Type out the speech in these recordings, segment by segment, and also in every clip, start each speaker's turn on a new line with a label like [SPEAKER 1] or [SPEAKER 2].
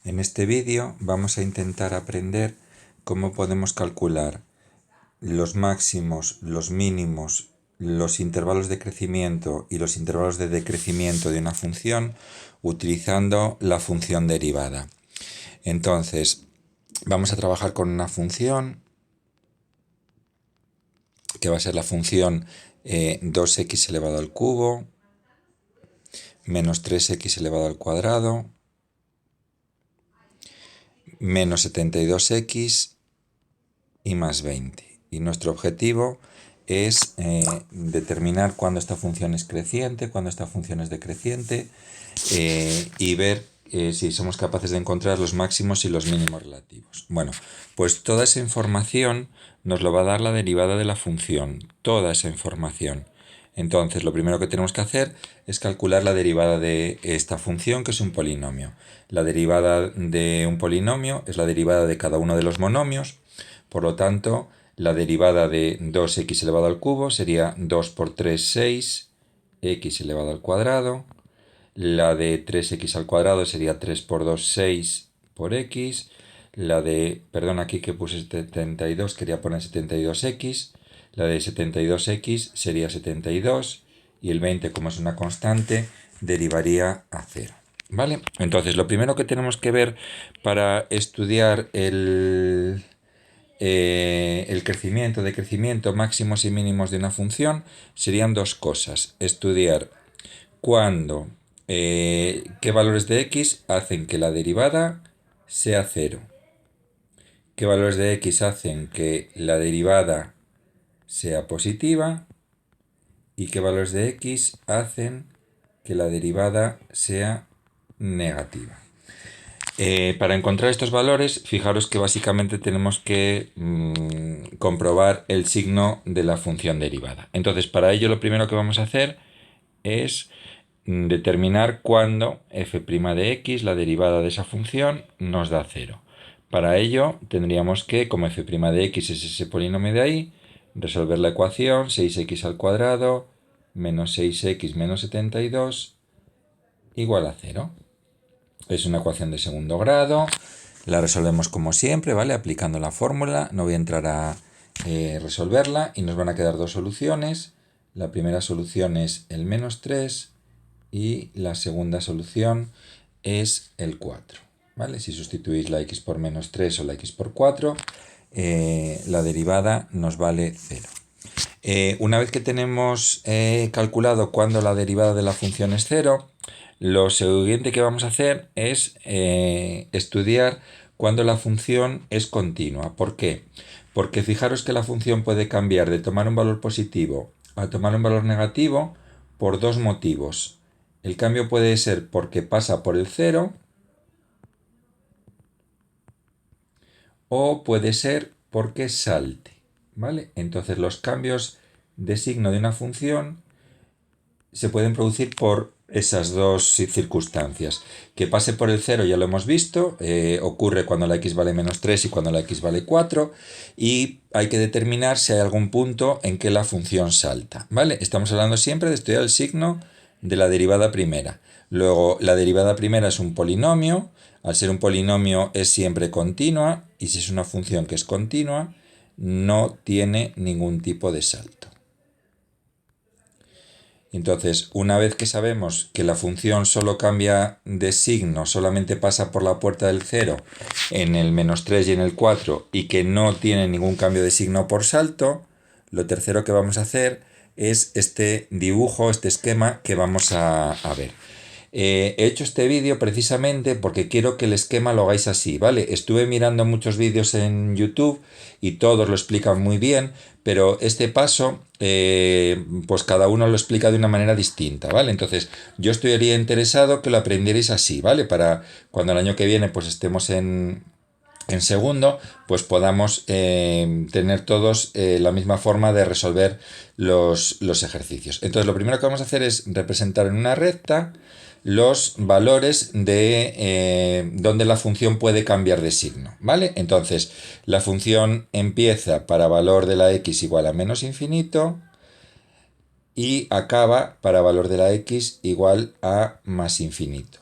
[SPEAKER 1] En este vídeo vamos a intentar aprender cómo podemos calcular los máximos, los mínimos, los intervalos de crecimiento y los intervalos de decrecimiento de una función utilizando la función derivada. Entonces, vamos a trabajar con una función que va a ser la función 2x elevado al cubo menos 3x elevado al cuadrado menos 72x y más 20. Y nuestro objetivo es determinar cuándo esta función es creciente, cuándo esta función es decreciente y ver si somos capaces de encontrar los máximos y los mínimos relativos. Bueno, pues toda esa información nos lo va a dar la derivada de la función, toda esa información. Entonces, lo primero que tenemos que hacer es calcular la derivada de esta función, que es un polinomio. La derivada de un polinomio es la derivada de cada uno de los monomios. Por lo tanto, la derivada de 2x elevado al cubo sería 2 por 3, 6, x elevado al cuadrado. La de 3x al cuadrado sería 3 por 2, 6 por x. La de, perdón, aquí que puse 72, quería poner 72x. La de 72x sería 72 y el 20, como es una constante, derivaría a 0. ¿Vale? Entonces, lo primero que tenemos que ver para estudiar el crecimiento, decrecimiento, máximos y mínimos de una función serían dos cosas. Estudiar cuándo, qué valores de x hacen que la derivada sea 0. Qué valores de x hacen que la derivada sea positiva y qué valores de x hacen que la derivada sea negativa. Para encontrar estos valores, fijaros que básicamente tenemos que comprobar el signo de la función derivada. Entonces, para ello lo primero que vamos a hacer es determinar cuándo f' de x, la derivada de esa función, nos da 0. Para ello tendríamos que, como f' de x es ese polinomio de ahí, resolver la ecuación 6x al cuadrado menos 6x menos 72 igual a 0. Es una ecuación de segundo grado, la resolvemos como siempre, ¿vale? Aplicando la fórmula, no voy a entrar a resolverla y nos van a quedar dos soluciones. La primera solución es el menos 3 y la segunda solución es el 4. ¿Vale? Si sustituís la x por menos 3 o la x por 4, la derivada nos vale 0. Una vez que tenemos calculado cuándo la derivada de la función es 0, lo siguiente que vamos a hacer es estudiar cuándo la función es continua. ¿Por qué? Porque fijaros que la función puede cambiar de tomar un valor positivo a tomar un valor negativo por dos motivos. El cambio puede ser porque pasa por el 0 o puede ser porque salte. ¿Vale? Entonces los cambios de signo de una función se pueden producir por esas dos circunstancias. Que pase por el 0 ya lo hemos visto, ocurre cuando la x vale menos 3 y cuando la x vale 4, y hay que determinar si hay algún punto en que la función salta. ¿Vale? Estamos hablando siempre de estudiar el signo de la derivada primera. Luego, la derivada primera es un polinomio. Al ser un polinomio es siempre continua, y si es una función que es continua, no tiene ningún tipo de salto. Entonces, una vez que sabemos que la función solo cambia de signo, solamente pasa por la puerta del 0 en el menos 3 y en el 4 y que no tiene ningún cambio de signo por salto, lo tercero que vamos a hacer es este dibujo, este esquema que vamos a ver. He hecho este vídeo precisamente porque quiero que el esquema lo hagáis así, ¿vale? Estuve mirando muchos vídeos en YouTube y todos lo explican muy bien, pero este paso, pues cada uno lo explica de una manera distinta, ¿vale? Entonces, yo estaría interesado que lo aprendierais así, ¿vale? Para cuando el año que viene pues estemos en segundo, pues podamos tener todos la misma forma de resolver los ejercicios. Entonces, lo primero que vamos a hacer es representar en una recta los valores de donde la función puede cambiar de signo, ¿vale? Entonces, la función empieza para valor de la x igual a menos infinito y acaba para valor de la x igual a más infinito.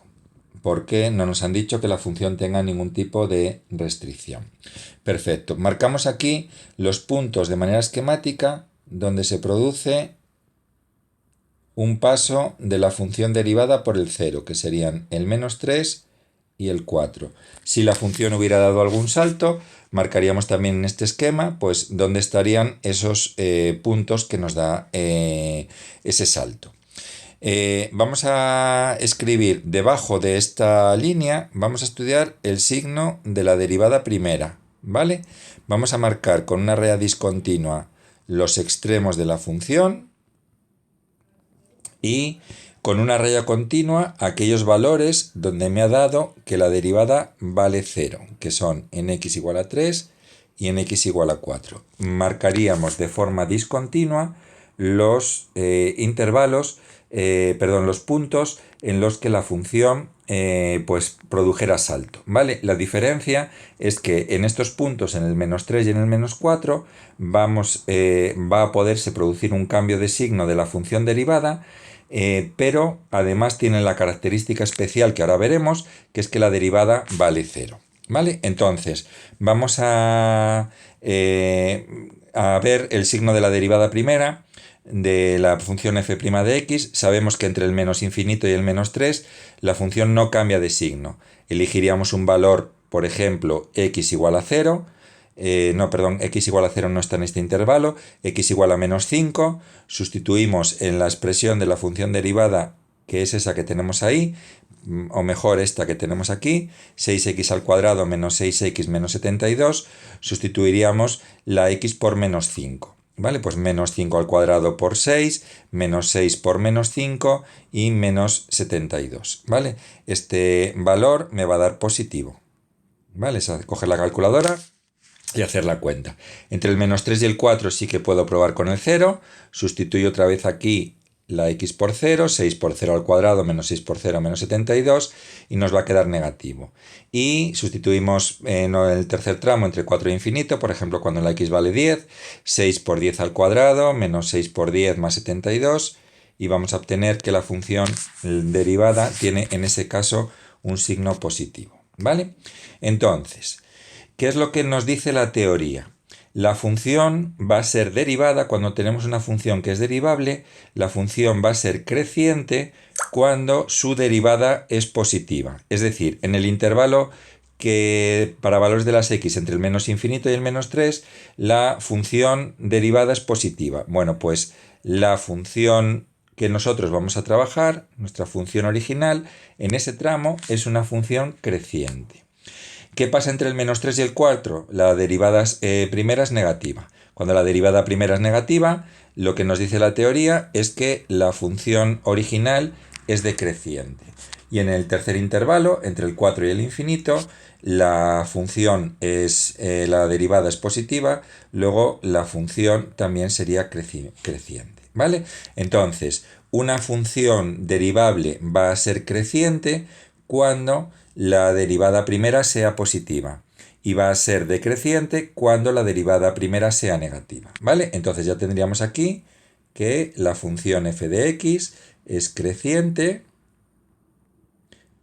[SPEAKER 1] porque no nos han dicho que la función tenga ningún tipo de restricción. Perfecto. Marcamos aquí los puntos de manera esquemática donde se produce un paso de la función derivada por el 0, que serían el menos 3 y el 4. Si la función hubiera dado algún salto, marcaríamos también en este esquema pues dónde estarían esos puntos que nos da ese salto. Vamos a escribir debajo de esta línea, vamos a estudiar el signo de la derivada primera, ¿vale? Vamos a marcar con una raya discontinua los extremos de la función y con una raya continua aquellos valores donde me ha dado que la derivada vale 0, que son en x igual a 3 y en x igual a 4. Marcaríamos de forma discontinua los los puntos en los que la función pues produjera salto, ¿vale? La diferencia es que en estos puntos, en el menos 3 y en el menos 4, va a poderse producir un cambio de signo de la función derivada, pero además tiene la característica especial que ahora veremos, que es que la derivada vale 0. ¿Vale? Entonces, vamos a ver el signo de la derivada primera de la función f' de x. Sabemos que entre el menos infinito y el menos 3 la función no cambia de signo. Elegiríamos un valor, por ejemplo, x igual a 0. X igual a 0 no está en este intervalo, x igual a menos 5, sustituimos en la expresión de la función derivada, que es esa que tenemos ahí, o mejor esta que tenemos aquí, 6x al cuadrado menos 6x menos 72, sustituiríamos la x por menos 5. ¿Vale? Pues menos 5 al cuadrado por 6, menos 6 por menos 5 y menos 72. ¿Vale? Este valor me va a dar positivo. ¿Vale? Es coger la calculadora y hacer la cuenta. Entre el menos 3 y el 4 sí que puedo probar con el 0. Sustituyo otra vez aquí la x por 0, 6 por 0 al cuadrado menos 6 por 0 menos 72 y nos va a quedar negativo. Y sustituimos en el tercer tramo entre 4 e infinito, por ejemplo cuando la x vale 10, 6 por 10 al cuadrado menos 6 por 10 más 72 y vamos a obtener que la función derivada tiene en ese caso un signo positivo. ¿Vale? Entonces, ¿qué es lo que nos dice la teoría? La función va a ser derivada, cuando tenemos una función que es derivable, la función va a ser creciente cuando su derivada es positiva. Es decir, en el intervalo que para valores de las x entre el menos infinito y el menos 3, la función derivada es positiva. Bueno, pues la función que nosotros vamos a trabajar, nuestra función original, en ese tramo es una función creciente. ¿Qué pasa entre el menos 3 y el 4? La derivada primera es negativa. Cuando la derivada primera es negativa, lo que nos dice la teoría es que la función original es decreciente. Y en el tercer intervalo, entre el 4 y el infinito, la función la derivada es positiva, luego la función también sería creciente. ¿Vale? Entonces, una función derivable va a ser creciente cuando la derivada primera sea positiva y va a ser decreciente cuando la derivada primera sea negativa, ¿vale? Entonces ya tendríamos aquí que la función f de x es creciente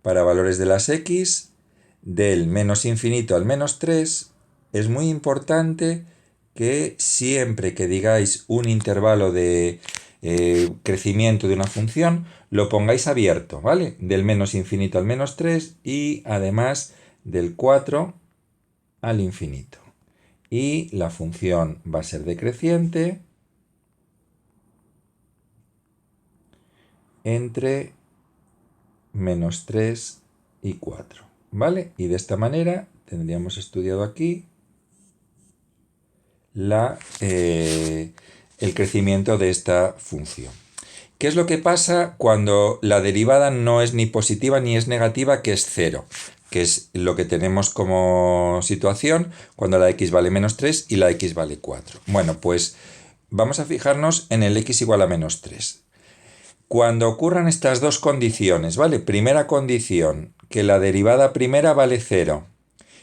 [SPEAKER 1] para valores de las x del menos infinito al menos 3. Es muy importante que siempre que digáis un intervalo de crecimiento de una función, lo pongáis abierto, ¿vale? Del menos infinito al menos 3 y además del 4 al infinito. Y la función va a ser decreciente entre menos 3 y 4, ¿vale? Y de esta manera tendríamos estudiado aquí el crecimiento de esta función. ¿Qué es lo que pasa cuando la derivada no es ni positiva ni es negativa, que es 0? Que es lo que tenemos como situación cuando la x vale menos 3 y la x vale 4. Bueno, pues vamos a fijarnos en el x igual a menos 3. Cuando ocurran estas dos condiciones, ¿vale? Primera condición, que la derivada primera vale 0.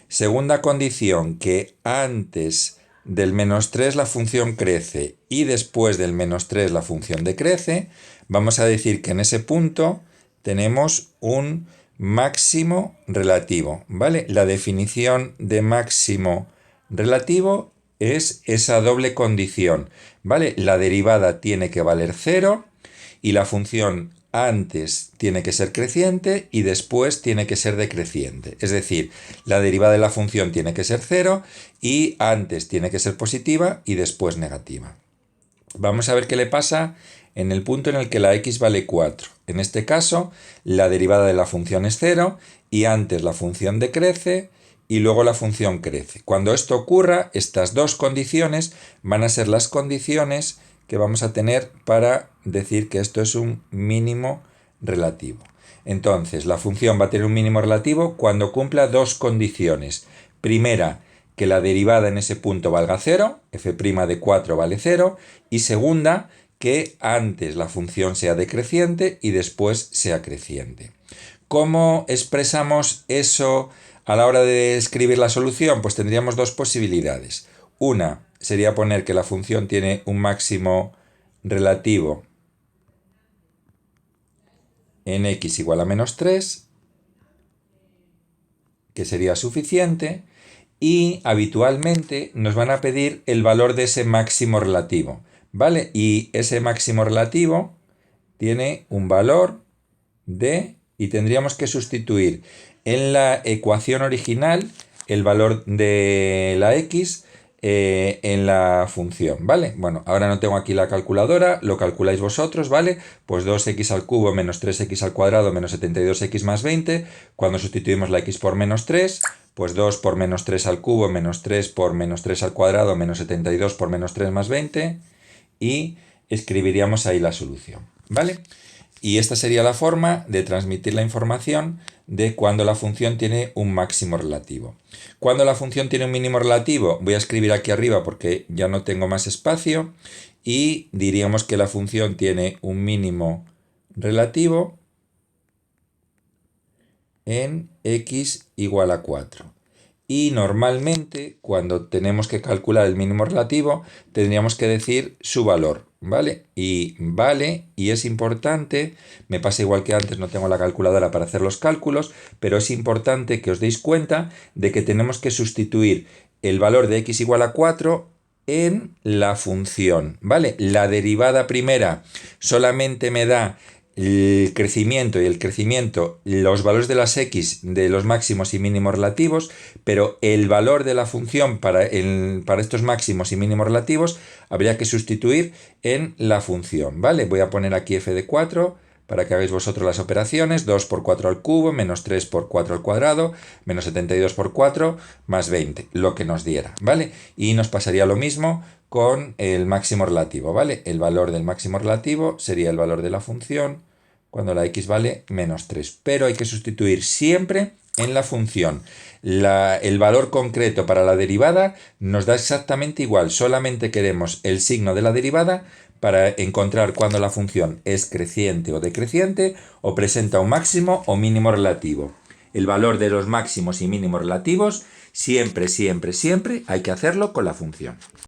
[SPEAKER 1] Segunda condición, que antes del menos 3 la función crece y después del menos 3 la función decrece. Vamos a decir que en ese punto tenemos un máximo relativo, ¿vale? La definición de máximo relativo es esa doble condición, ¿vale? La derivada tiene que valer 0 y la función antes tiene que ser creciente y después tiene que ser decreciente. Es decir, la derivada de la función tiene que ser 0 y antes tiene que ser positiva y después negativa. Vamos a ver qué le pasa en el punto en el que la x vale 4. En este caso, la derivada de la función es 0 y antes la función decrece y luego la función crece. Cuando esto ocurra, estas dos condiciones van a ser las condiciones que vamos a tener para decir que esto es un mínimo relativo. Entonces, la función va a tener un mínimo relativo cuando cumpla dos condiciones. Primera, que la derivada en ese punto valga 0, f' de 4 vale 0, y segunda, que antes la función sea decreciente y después sea creciente. ¿Cómo expresamos eso a la hora de escribir la solución? Pues tendríamos dos posibilidades. Una sería poner que la función tiene un máximo relativo en x igual a menos 3, que sería suficiente, y habitualmente nos van a pedir el valor de ese máximo relativo, ¿vale? Y ese máximo relativo tiene un valor de, y tendríamos que sustituir en la ecuación original el valor de la x en la función, ¿vale? Bueno, ahora no tengo aquí la calculadora, lo calculáis vosotros, ¿vale? Pues 2x al cubo menos 3x al cuadrado menos 72x más 20, cuando sustituimos la x por menos 3, pues 2 por menos 3 al cubo menos 3 por menos 3 al cuadrado menos 72 por menos 3 más 20, y escribiríamos ahí la solución, ¿vale? Y esta sería la forma de transmitir la información de cuando la función tiene un máximo relativo. Cuando la función tiene un mínimo relativo, voy a escribir aquí arriba porque ya no tengo más espacio, y diríamos que la función tiene un mínimo relativo en x igual a 4. Y normalmente, cuando tenemos que calcular el mínimo relativo, tendríamos que decir su valor, ¿vale? Y vale, y es importante, me pasa igual que antes, no tengo la calculadora para hacer los cálculos, pero es importante que os deis cuenta de que tenemos que sustituir el valor de x igual a 4 en la función, ¿vale? La derivada primera solamente me da el crecimiento y el crecimiento, los valores de las x de los máximos y mínimos relativos, pero el valor de la función para estos máximos y mínimos relativos habría que sustituir en la función, ¿vale? Voy a poner aquí f de 4 para que hagáis vosotros las operaciones. 2 por 4 al cubo, menos 3 por 4 al cuadrado, menos 72 por 4, más 20, lo que nos diera, ¿vale? Y nos pasaría lo mismo con el máximo relativo, ¿vale? El valor del máximo relativo sería el valor de la función cuando la x vale menos 3. Pero hay que sustituir siempre en la función. El valor concreto para la derivada nos da exactamente igual. Solamente queremos el signo de la derivada para encontrar cuando la función es creciente o decreciente o presenta un máximo o mínimo relativo. El valor de los máximos y mínimos relativos siempre, siempre, siempre hay que hacerlo con la función.